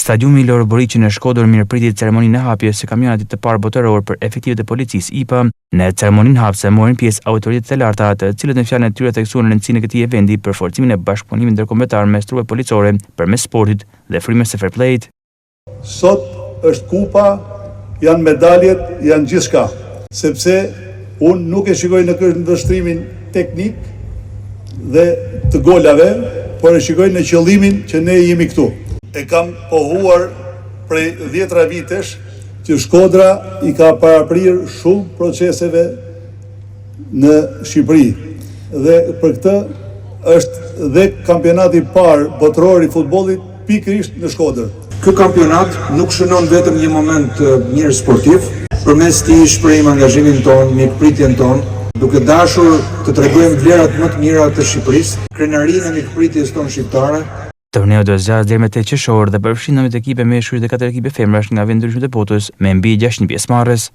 Stadiumi Loro Boriqi në Shkodër mirëpriti ceremoninë e hapjes së kampionatit të parë botëror për efektivet e policisë IPA. Në ceremoninë hapëse morën pjesë autoritetet e larta, të cilët në fjalën e tyre theksuan rëndësinë e këtij eventi për forcimin e bashkëpunimit ndërkombëtar mes trupeve policore përmes sportit dhe frymës së fair play-t. Sot është kupa, janë medaljet, janë gjithçka, sepse unë nuk e shikoj në këndvështrimin teknik dhe të golave, por e shikoj në qëllimin që ne jemi këtu. E kam pohuar prej 10 vitesh që Shkodra i ka paraprir shumë proceseve në Shqipëri. Dhe për këtë është dhe kampionati parë botëror i futbollit pikërisht në Shkodër. Ky kampionat nuk shënon vetëm një moment mirë sportiv, përmes tij shprehim angazhimin ton, mikpritjen ton, duke dashur të tregojmë vlerat më të mira të Shqipërisë, krenarinë e mikpritjes tonë shqiptare. Torneu do zgjasë deri më 8 qershor dhe përfshin 9 ekipe meshkuj dhe 4 ekipe femrash nga vende ndryshme të botës me mbi 600 pjesëmarrës.